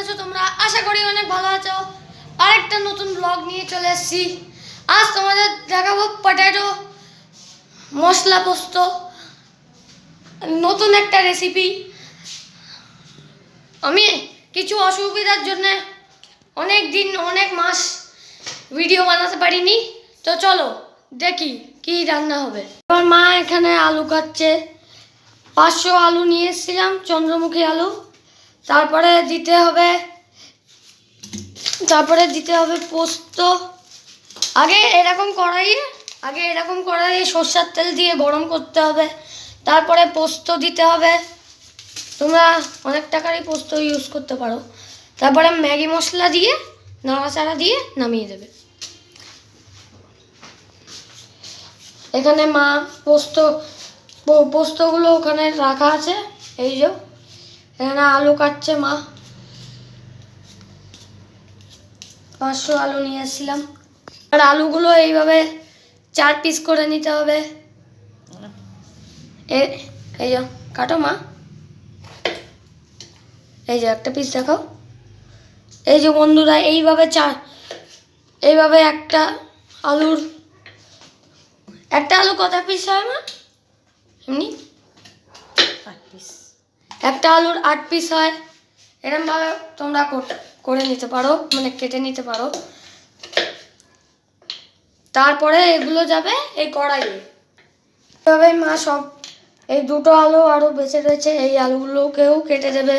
আছো তোমরা? আশা করি অনেক ভালো আছো। আরেকটা নতুন ব্লগ নিয়ে চলে এসেছি। আজ তোমাদের দেখাবো পটেটো মশলা পোস্ত, নতুন একটা রেসিপি। আমি কিছু অসুবিধার জন্য অনেক মাস ভিডিও বানাতে পারিনি। তো চলো দেখি কি রান্না হবে। আমার মা এখানে আলু কাটছে। 500 আলু নিয়ে এসেছিলাম, চন্দ্রমুখী আলু। তারপরে দিতে হবে পোস্ত। আগে এরকম কড়াইয়ে সরষের তেল দিয়ে গরম করতে হবে। তারপরে পোস্ত দিতে হবে। তোমরা অনেক টাকারই পোস্ত ইউজ করতে পারো। তারপরে ম্যাগি মশলা দিয়ে নাড়াচাড়া দিয়ে নামিয়ে দেবে। এখানে মা পোস্তগুলো ওখানে রাখা আছে। এই যে এখানে আলু কাটছে মা। 500 আলু নিয়ে এসেছিলাম। আর আলুগুলো এইভাবে 4 পিস করে নিতে হবে। এই যে কাটো মা। এই যে একটা পিস দেখাও। এই যে বন্ধুরা, এইভাবে একটা আলু কত পিস হয় মা? এমনি 8 পিস। একটা আলুর 8 পিস হয়। এরকমভাবে তোমরা করে নিতে পারো, মানে কেটে নিতে পারো। তারপরে এগুলো যাবে এই কড়াইয়ে। এভাবে মা সব এই দুটো আলু আরও বেঁচে রয়েছে, এই আলুগুলোকেও কেটে দেবে,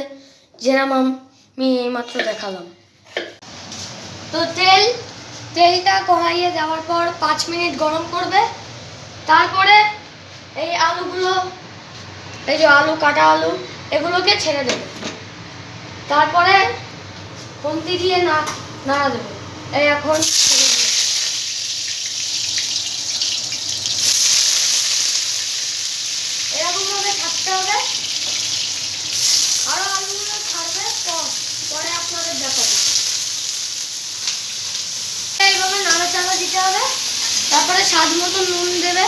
যেরকম আমি এইমাত্র দেখালাম। তো তেলটা কড়াইয়ে দেওয়ার পর 5 মিনিট গরম করবে। তারপরে এই আলুগুলো, এই যে কাটা আলু, এগুলোকে ছেড়ে দেবে। তারপরে খুন্তি দিয়ে নাড়া দেবে। এই এখন এরকমভাবে থাকতে হবে। আরো আলুগুলো ছাড়বে, পরে আপনাদের দেখাবো। এইভাবে নাড়াচাড়া দিতে হবে। তারপরে স্বাদ মতো নুন দেবে।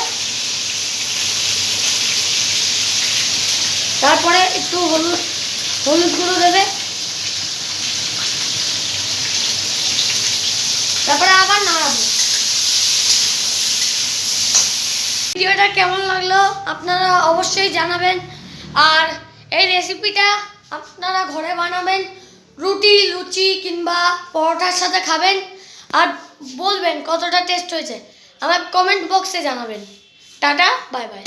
তারপরে একটু হলুদ গুঁড়ো দেবে। তারপরে আবার নাড়াবো। ভিডিওটা কেমন লাগলো আপনারা অবশ্যই জানাবেন। আর এই রেসিপিটা আপনারা ঘরে বানাবেন, রুটি, লুচি কিংবা পরোটার সাথে খাবেন। আর বলবেন কতটা টেস্ট হয়েছে, আমার কমেন্ট বক্সে জানাবেন। Tata, bye bye.